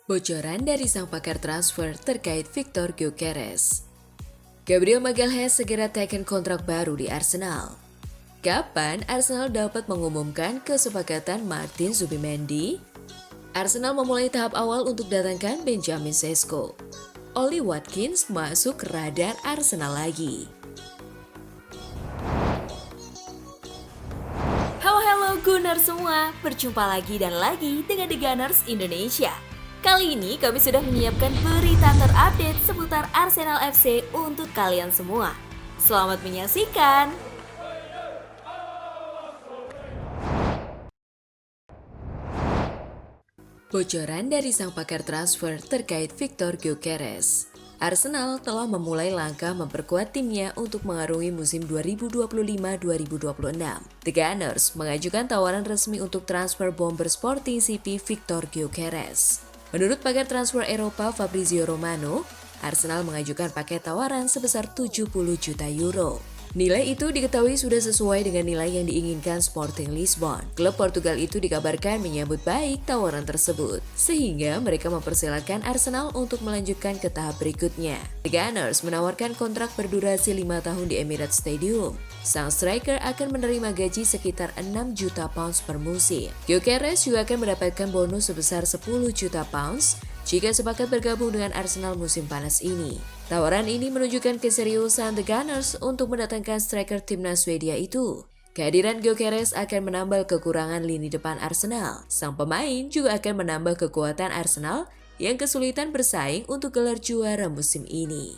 Bocoran dari sang pakar transfer terkait Victor Gyökeres. Gabriel Magalhaes segera teken kontrak baru di Arsenal. Kapan Arsenal dapat mengumumkan kesepakatan Martin Zubimendi? Arsenal memulai tahap awal untuk datangkan Benjamin Sesko. Ollie Watkins masuk radar Arsenal lagi. Halo Gunners semua, berjumpa lagi dan lagi dengan The Gunners Indonesia. Kali ini kami sudah menyiapkan berita terupdate seputar Arsenal FC untuk kalian semua. Selamat menyaksikan! Bocoran dari sang pakar transfer terkait Victor Gyökeres. Arsenal telah memulai langkah memperkuat timnya untuk mengarungi musim 2025-2026. The Gunners mengajukan tawaran resmi untuk transfer bomber Sporting CP Victor Gyökeres. Menurut pakar transfer Eropa Fabrizio Romano, Arsenal mengajukan paket tawaran sebesar 70 juta euro. Nilai itu diketahui sudah sesuai dengan nilai yang diinginkan Sporting Lisbon. Klub Portugal itu dikabarkan menyambut baik tawaran tersebut, sehingga mereka mempersilahkan Arsenal untuk melanjutkan ke tahap berikutnya. The Gunners menawarkan kontrak berdurasi 5 tahun di Emirates Stadium. Sang striker akan menerima gaji sekitar 6 juta pounds per musim. Gyökeres juga akan mendapatkan bonus sebesar 10 juta pounds jika sepakat bergabung dengan Arsenal musim panas ini. Tawaran ini menunjukkan keseriusan The Gunners untuk mendatangkan striker timnas Swedia itu. Kehadiran Gyökeres akan menambal kekurangan lini depan Arsenal. Sang pemain juga akan menambah kekuatan Arsenal yang kesulitan bersaing untuk gelar juara musim ini.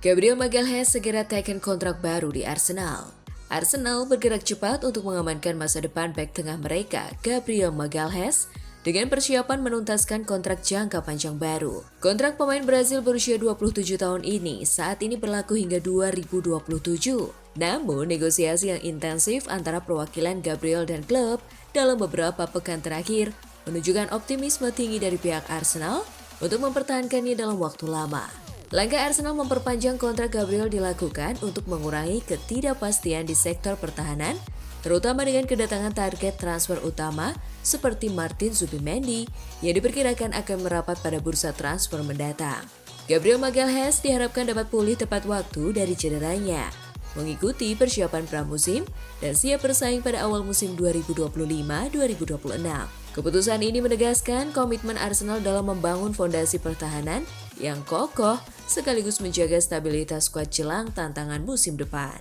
Gabriel Magalhaes segera teken kontrak baru di Arsenal. Arsenal bergerak cepat untuk mengamankan masa depan bek tengah mereka, Gabriel Magalhaes, dengan persiapan menuntaskan kontrak jangka panjang baru. Kontrak pemain Brazil berusia 27 tahun ini saat ini berlaku hingga 2027. Namun, negosiasi yang intensif antara perwakilan Gabriel dan klub dalam beberapa pekan terakhir menunjukkan optimisme tinggi dari pihak Arsenal untuk mempertahankannya dalam waktu lama. Langkah Arsenal memperpanjang kontrak Gabriel dilakukan untuk mengurangi ketidakpastian di sektor pertahanan, terutama dengan kedatangan target transfer utama seperti Martin Zubimendi yang diperkirakan akan merapat pada bursa transfer mendatang. Gabriel Magalhaes diharapkan dapat pulih tepat waktu dari cederanya, mengikuti persiapan pramusim dan siap bersaing pada awal musim 2025-2026. Keputusan ini menegaskan komitmen Arsenal dalam membangun fondasi pertahanan yang kokoh sekaligus menjaga stabilitas skuad jelang tantangan musim depan.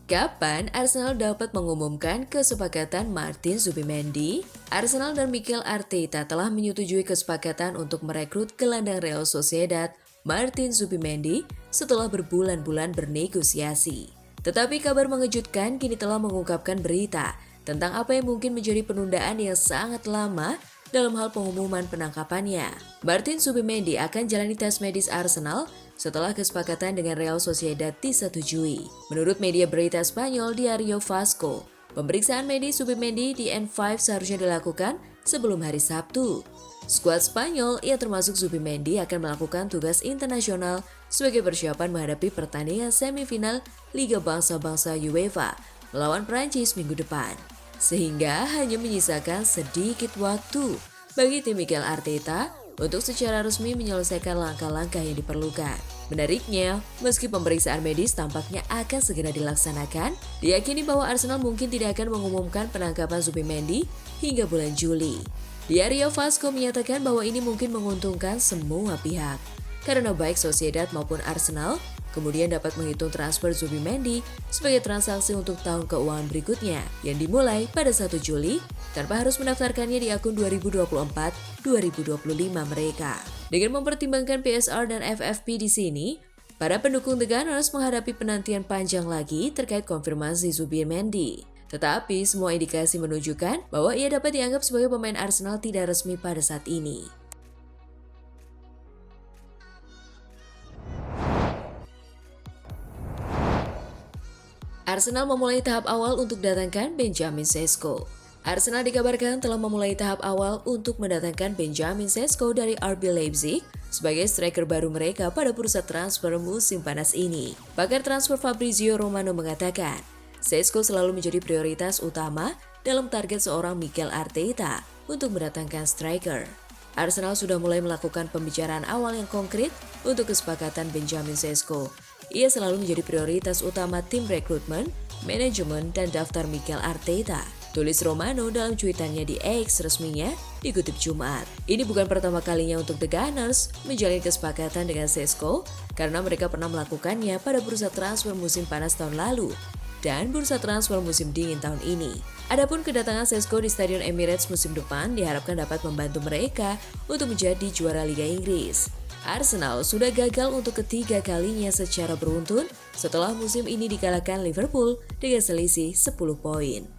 Kapan Arsenal dapat mengumumkan kesepakatan Martin Zubimendi? Arsenal dan Mikel Arteta telah menyetujui kesepakatan untuk merekrut gelandang Real Sociedad Martin Zubimendi setelah berbulan-bulan bernegosiasi. Tetapi kabar mengejutkan kini telah mengungkapkan berita tentang apa yang mungkin menjadi penundaan yang sangat lama dalam hal pengumuman penangkapannya. Martin Zubimendi akan jalani tes medis Arsenal setelah kesepakatan dengan Real Sociedad disetujui. Menurut media berita Spanyol Diario Vasco, pemeriksaan medis Zubimendi di N5 seharusnya dilakukan sebelum hari Sabtu. Skuad Spanyol yang termasuk Zubimendi akan melakukan tugas internasional sebagai persiapan menghadapi pertandingan semifinal Liga Bangsa-Bangsa UEFA melawan Prancis minggu depan. Sehingga hanya menyisakan sedikit waktu bagi tim Mikel Arteta untuk secara resmi menyelesaikan langkah-langkah yang diperlukan. Menariknya, meski pemeriksaan medis tampaknya akan segera dilaksanakan, diyakini bahwa Arsenal mungkin tidak akan mengumumkan penangkapan Zubimendi hingga bulan Juli. Diario Vasco menyatakan bahwa ini mungkin menguntungkan semua pihak, karena baik Sociedad maupun Arsenal kemudian dapat menghitung transfer Zubimendi sebagai transaksi untuk tahun keuangan berikutnya yang dimulai pada 1 Juli tanpa harus mendaftarkannya di akun 2024-2025 mereka. Dengan mempertimbangkan PSR dan FFP di sini, para pendukung The Gunners menghadapi penantian panjang lagi terkait konfirmasi Zubimendi. Tetapi semua indikasi menunjukkan bahwa ia dapat dianggap sebagai pemain Arsenal tidak resmi pada saat ini. Arsenal memulai tahap awal untuk datangkan Benjamin Sesko. Arsenal dikabarkan telah memulai tahap awal untuk mendatangkan Benjamin Sesko dari RB Leipzig sebagai striker baru mereka pada bursa transfer musim panas ini. Pakar transfer Fabrizio Romano mengatakan, Sesko selalu menjadi prioritas utama dalam target seorang Mikel Arteta untuk mendatangkan striker. Arsenal sudah mulai melakukan pembicaraan awal yang konkret untuk kesepakatan Benjamin Sesko. Ia selalu menjadi prioritas utama tim rekrutmen, manajemen, dan daftar Mikel Arteta, tulis Romano dalam cuitannya di X resminya dikutip Jumat. Ini bukan pertama kalinya untuk The Gunners menjalin kesepakatan dengan Sesko karena mereka pernah melakukannya pada bursa transfer musim panas tahun lalu dan bursa transfer musim dingin tahun ini. Adapun kedatangan Sesko di Stadion Emirates musim depan diharapkan dapat membantu mereka untuk menjadi juara Liga Inggris. Arsenal sudah gagal untuk ketiga kalinya secara beruntun setelah musim ini dikalahkan Liverpool dengan selisih 10 poin.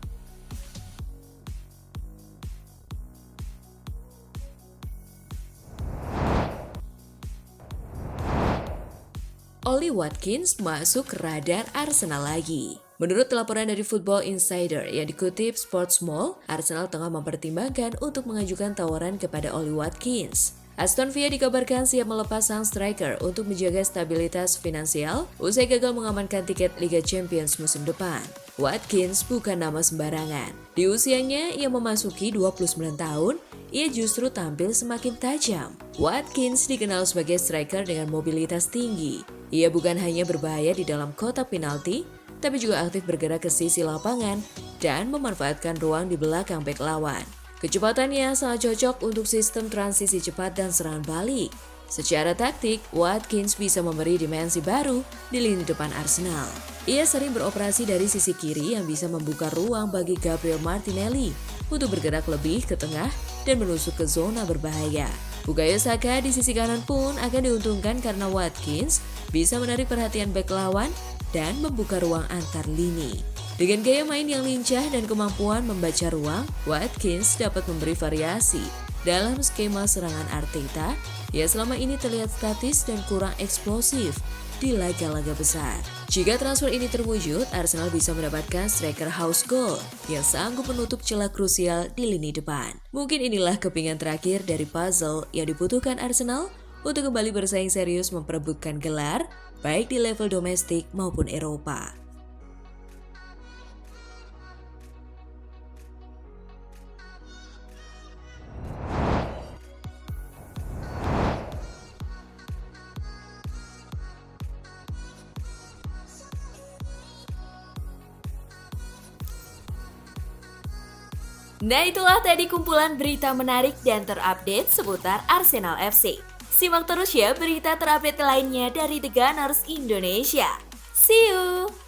Ollie Watkins masuk radar Arsenal lagi. Menurut laporan dari Football Insider yang dikutip Sportsmall, Arsenal tengah mempertimbangkan untuk mengajukan tawaran kepada Ollie Watkins. Aston Villa dikabarkan siap melepas sang striker untuk menjaga stabilitas finansial usai gagal mengamankan tiket Liga Champions musim depan. Watkins bukan nama sembarangan. Di usianya yang memasuki 29 tahun, ia justru tampil semakin tajam. Watkins dikenal sebagai striker dengan mobilitas tinggi. Ia bukan hanya berbahaya di dalam kotak penalti, tapi juga aktif bergerak ke sisi lapangan dan memanfaatkan ruang di belakang bek lawan. Kecepatannya sangat cocok untuk sistem transisi cepat dan serangan balik. Secara taktik, Watkins bisa memberi dimensi baru di lini depan Arsenal. Ia sering beroperasi dari sisi kiri yang bisa membuka ruang bagi Gabriel Martinelli untuk bergerak lebih ke tengah dan menusuk ke zona berbahaya. Bukayo Saka di sisi kanan pun akan diuntungkan karena Watkins bisa menarik perhatian bek lawan dan membuka ruang antar lini. Dengan gaya main yang lincah dan kemampuan membaca ruang, Watkins dapat memberi variasi dalam skema serangan Arteta yang selama ini terlihat statis dan kurang eksplosif di laga-laga besar. Jika transfer ini terwujud, Arsenal bisa mendapatkan striker house goal yang sanggup menutup celah krusial di lini depan. Mungkin inilah kepingan terakhir dari puzzle yang dibutuhkan Arsenal untuk kembali bersaing serius memperebutkan gelar, baik di level domestik maupun Eropa. Nah, itulah tadi kumpulan berita menarik dan terupdate seputar Arsenal FC. Simak terus ya berita terupdate lainnya dari The Gunners Indonesia. See you!